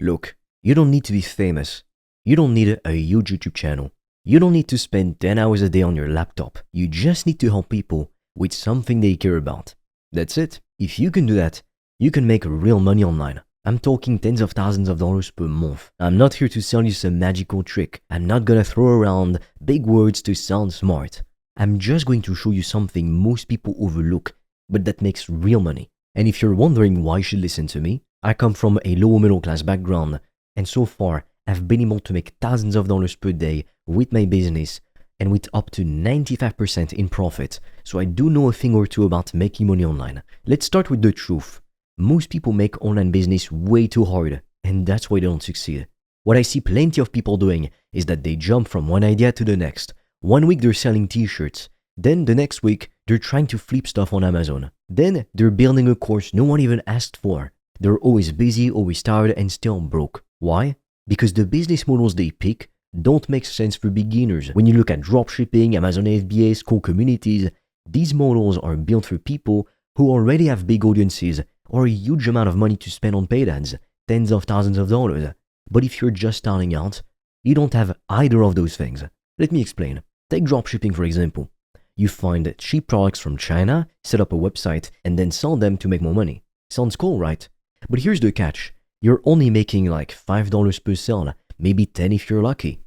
Look, you don't need to be famous. You don't need a huge YouTube channel. You don't need to spend 10 hours a day on your laptop. You just need to help people with something they care about. That's it. If you can do that, you can make real money online. I'm talking tens of thousands of dollars per month. I'm not here to sell you some magical trick. I'm not gonna throw around big words to sound smart. I'm just going to show you something most people overlook, but that makes real money. And if you're wondering why you should listen to me, I come from a lower middle class background, and so far, I've been able to make thousands of dollars per day with my business and with up to 95% in profit. So I do know a thing or two about making money online. Let's start with the truth. Most people make online business way too hard, and that's why they don't succeed. What I see plenty of people doing is that they jump from one idea to the next. One week they're selling t-shirts, then the next week they're trying to flip stuff on Amazon. Then they're building a course no one even asked for. They're always busy, always tired, and still broke. Why? Because the business models they pick don't make sense for beginners. When you look at dropshipping, Amazon FBA, school communities, these models are built for people who already have big audiences or a huge amount of money to spend on paid ads, tens of thousands of dollars. But if you're just starting out, you don't have either of those things. Let me explain. Take dropshipping for example. You find cheap products from China, set up a website, and then sell them to make more money. Sounds cool, right? But here's the catch. You're only making like $5 per sale, maybe 10 if you're lucky.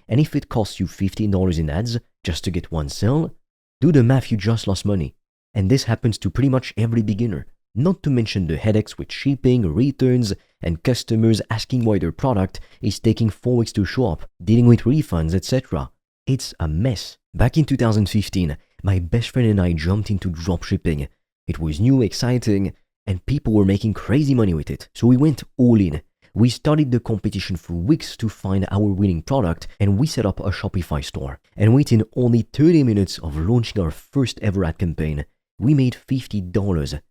And if it costs you $15 in ads just to get one sale, do the math, you just lost money. And this happens to pretty much every beginner. Not to mention the headaches with shipping, returns, and customers asking why their product is taking 4 weeks to show up, dealing with refunds, etc. It's a mess. Back in 2015, my best friend and I jumped into dropshipping. It was new, exciting, and people were making crazy money with it. So we went all in. We studied the competition for weeks to find our winning product, and we set up a Shopify store. And within only 30 minutes of launching our first ever ad campaign, we made $50.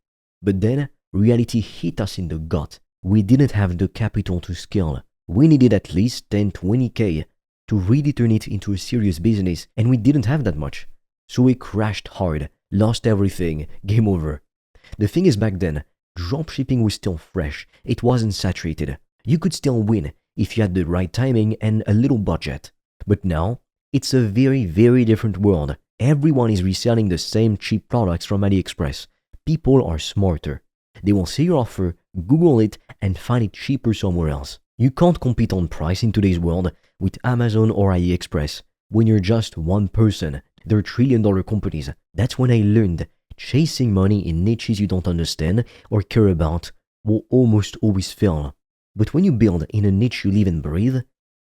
But then reality hit us in the gut. We didn't have the capital to scale. We needed at least 10-20K to really turn it into a serious business, and we didn't have that much. So we crashed hard, lost everything, game over. The thing is, back then, dropshipping was still fresh. It wasn't saturated. You could still win if you had the right timing and a little budget. But now, it's a very, very different world. Everyone is reselling the same cheap products from AliExpress. People are smarter. They will see your offer, Google it, and find it cheaper somewhere else. You can't compete on price in today's world with Amazon or AliExpress. When you're just one person, they're trillion-dollar companies. That's when I learned chasing money in niches you don't understand or care about will almost always fail. But when you build in a niche you live and breathe,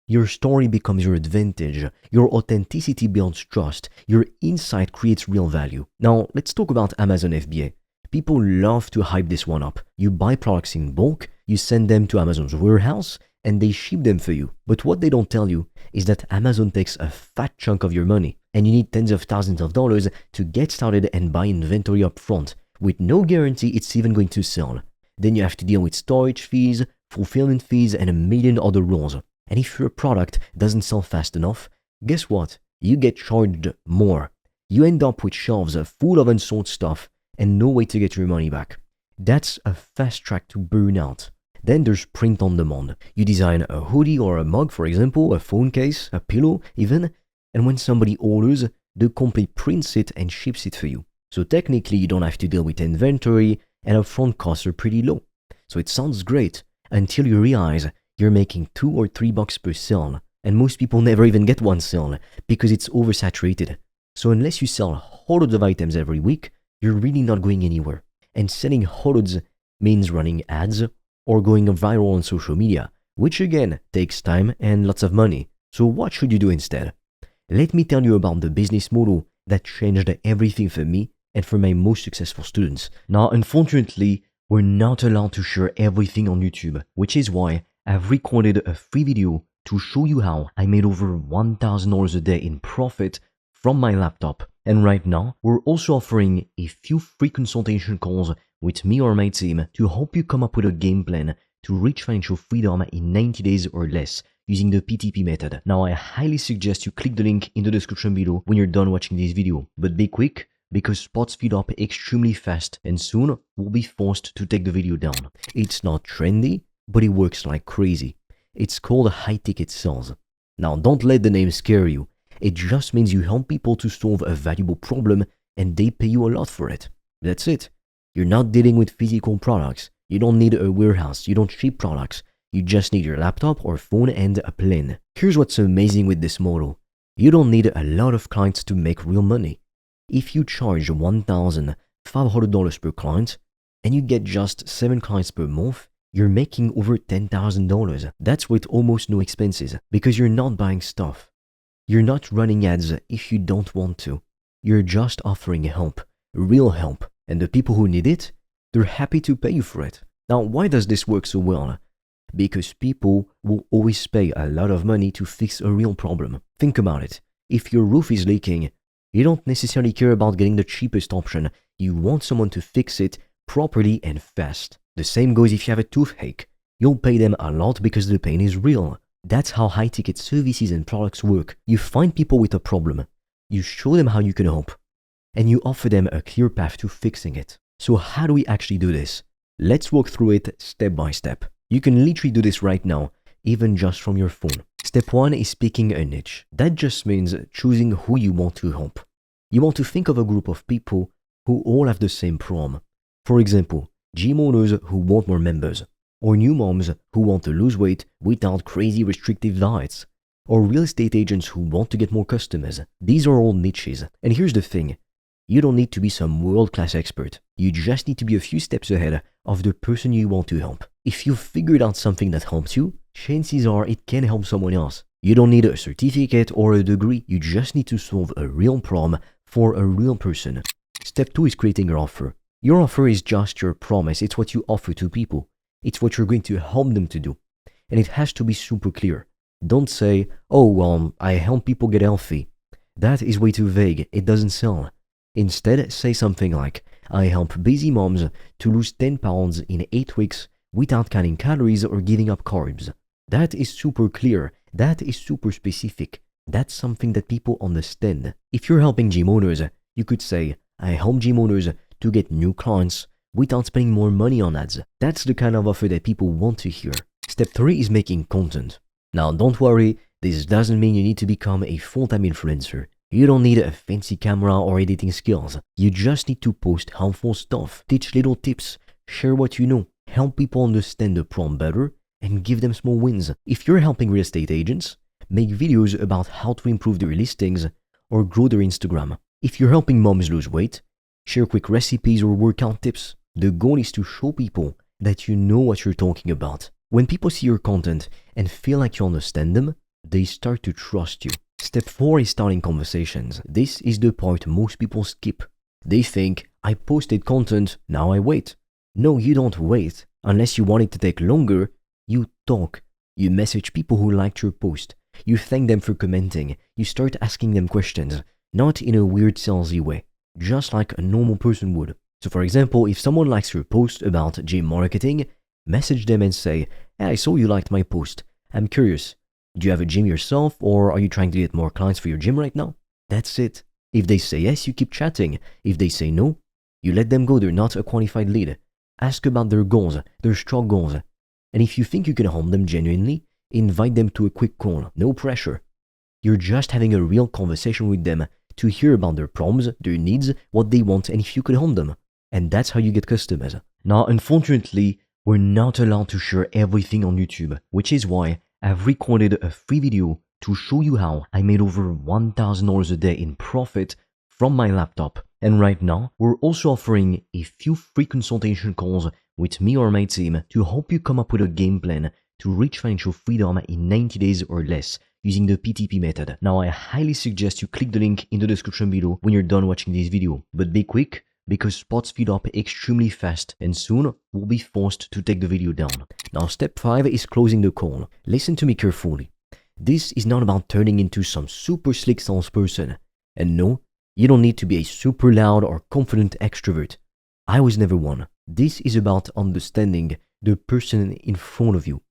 your story becomes your advantage, your authenticity builds trust, your insight creates real value. Now, let's talk about Amazon FBA. People love to hype this one up. You buy products in bulk, you send them to Amazon's warehouse, and they ship them for you. But what they don't tell you is that Amazon takes a fat chunk of your money, and you need tens of thousands of dollars to get started and buy inventory up front, with no guarantee it's even going to sell. Then you have to deal with storage fees, fulfillment fees, and a million other rules. And if your product doesn't sell fast enough, guess what? You get charged more. You end up with shelves full of unsold stuff and no way to get your money back. That's a fast track to burnout. Then there's print on demand. You design a hoodie or a mug, for example, a phone case, a pillow even, and when somebody orders, the company prints it and ships it for you. So technically you don't have to deal with inventory and upfront costs are pretty low. So it sounds great until you realize you're making $2 or $3 per sale, and most people never even get one sale because it's oversaturated. So unless you sell hundreds of items every week, you're really not going anywhere. And selling hundreds means running ads or going viral on social media, which again takes time and lots of money. So what should you do instead? Let me tell you about the business model that changed everything for me and for my most successful students. Now, unfortunately, we're not allowed to share everything on YouTube, which is why I've recorded a free video to show you how I made over $1,000 a day in profit from my laptop. And right now, we're also offering a few free consultation calls with me or my team to help you come up with a game plan to reach financial freedom in 90 days or less using the PTP method. Now, I highly suggest you click the link in the description below when you're done watching this video. But be quick, because spots feed up extremely fast and soon we'll be forced to take the video down. It's not trendy, but it works like crazy. It's called high-ticket sales. Now, don't let the name scare you. It just means you help people to solve a valuable problem and they pay you a lot for it. That's it. You're not dealing with physical products. You don't need a warehouse. You don't ship products. You just need your laptop or phone and a plan. Here's what's amazing with this model. You don't need a lot of clients to make real money. If you charge $1,500 per client and you get just 7 clients per month, you're making over $10,000. That's with almost no expenses because you're not buying stuff. You're not running ads if you don't want to. You're just offering help, real help, and the people who need it, they're happy to pay you for it. Now, why does this work so well? Because people will always pay a lot of money to fix a real problem. Think about it. If your roof is leaking, you don't necessarily care about getting the cheapest option. You want someone to fix it properly and fast. The same goes if you have a toothache. You'll pay them a lot because the pain is real. That's how high-ticket services and products work. You find people with a problem. You show them how you can help. And you offer them a clear path to fixing it. So how do we actually do this? Let's walk through it step by step. You can literally do this right now, even just from your phone. Step 1 is picking a niche. That just means choosing who you want to help. You want to think of a group of people who all have the same problem. For example, gym owners who want more members, or new moms who want to lose weight without crazy restrictive diets, or real estate agents who want to get more customers. These are all niches. And here's the thing. You don't need to be some world-class expert. You just need to be a few steps ahead of the person you want to help. If you've figured out something that helps you, chances are it can help someone else. You don't need a certificate or a degree. You just need to solve a real problem for a real person. Step 2 is creating your offer. Your offer is just your promise. It's what you offer to people. It's what you're going to help them to do. And it has to be super clear. Don't say, oh, I help people get healthy. That is way too vague. It doesn't sell. Instead, say something like, I help busy moms to lose 10 pounds in 8 weeks without counting calories or giving up carbs. That is super clear. That is super specific. That's something that people understand. If you're helping gym owners, you could say, I help gym owners to get new clients without spending more money on ads. That's the kind of offer that people want to hear. Step 3 is making content. Now, don't worry, this doesn't mean you need to become a full-time influencer. You don't need a fancy camera or editing skills. You just need to post helpful stuff, teach little tips, share what you know, help people understand the problem better, and give them small wins. If you're helping real estate agents, make videos about how to improve their listings or grow their Instagram. If you're helping moms lose weight, share quick recipes or workout tips. The goal is to show people that you know what you're talking about. When people see your content and feel like you understand them, they start to trust you. Step 4 is starting conversations. This is the part most people skip. They think, I posted content, now I wait. No, you don't wait. Unless you want it to take longer, you talk. You message people who liked your post. You thank them for commenting. You start asking them questions, not in a weird salesy way, just like a normal person would. So for example, if someone likes your post about gym marketing, message them and say, hey, I saw you liked my post. I'm curious. Do you have a gym yourself, or are you trying to get more clients for your gym right now? That's it. If they say yes, you keep chatting. If they say no, you let them go. They're not a qualified lead. Ask about their goals, their struggles. And if you think you can help them genuinely, invite them to a quick call. No pressure. You're just having a real conversation with them to hear about their problems, their needs, what they want, and if you could help them. And that's how you get customers. Now, unfortunately, we're not allowed to share everything on YouTube, which is why I've recorded a free video to show you how I made over $1,000 a day in profit from my laptop. And right now, we're also offering a few free consultation calls with me or my team to help you come up with a game plan to reach financial freedom in 90 days or less using the PTP method. Now, I highly suggest you click the link in the description below when you're done watching this video. But be quick, because spots fill up extremely fast and soon we'll be forced to take the video down. Now, step 5 is closing the call. Listen to me carefully. This is not about turning into some super slick salesperson. And no, you don't need to be a super loud or confident extrovert. I was never one. This is about understanding the person in front of you.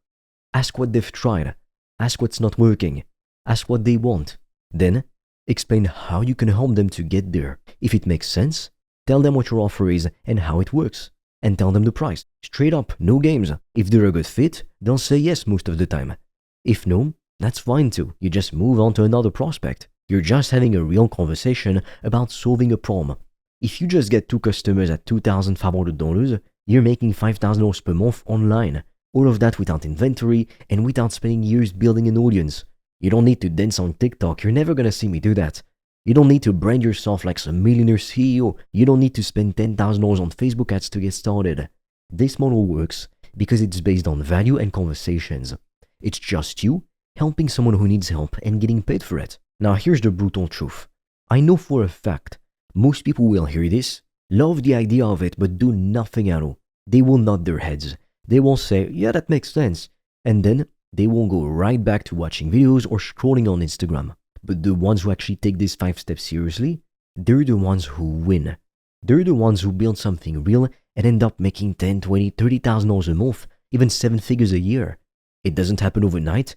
Ask what they've tried. Ask what's not working. Ask what they want. Then, explain how you can help them to get there. If it makes sense, tell them what your offer is and how it works. and tell them the price. Straight up, no games. If they're a good fit, they'll say yes most of the time. If no, that's fine too. You just move on to another prospect. You're just having a real conversation about solving a problem. If you just get 2 customers at $2,500, you're making $5,000 per month online. All of that without inventory and without spending years building an audience. You don't need to dance on TikTok. You're never gonna see me do that. You don't need to brand yourself like some millionaire CEO. You don't need to spend $10,000 on Facebook ads to get started. This model works because it's based on value and conversations. It's just you helping someone who needs help and getting paid for it. Now here's the brutal truth. I know for a fact most people will hear this, love the idea of it, but do nothing at all. They will nod their heads. They will say, yeah, that makes sense. And then they will go right back to watching videos or scrolling on Instagram. But the ones who actually take these 5 steps seriously, they're the ones who win. They're the ones who build something real and end up making $10, $20, $30,000 a month, even 7 figures a year. It doesn't happen overnight,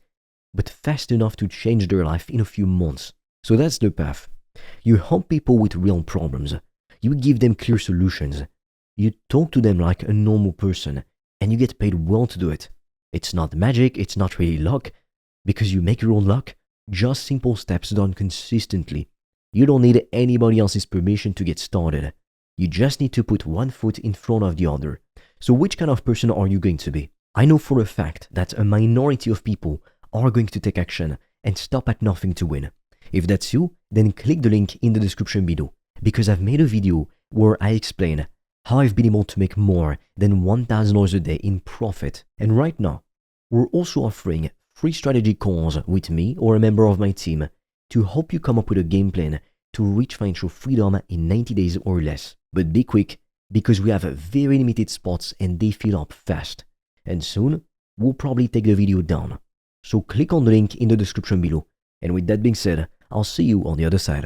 but fast enough to change their life in a few months. So that's the path. You help people with real problems. You give them clear solutions. You talk to them like a normal person, and you get paid well to do it. It's not magic, it's not really luck, because you make your own luck, just simple steps done consistently. You don't need anybody else's permission to get started. You just need to put one foot in front of the other. So which kind of person are you going to be? I know for a fact that a minority of people are going to take action and stop at nothing to win. If that's you, then click the link in the description below, because I've made a video where I explain how I've been able to make more than $1,000 a day in profit. And right now, we're also offering free strategy calls with me or a member of my team to help you come up with a game plan to reach financial freedom in 90 days or less. But be quick, because we have very limited spots and they fill up fast. And soon, we'll probably take the video down. So click on the link in the description below. And with that being said, I'll see you on the other side.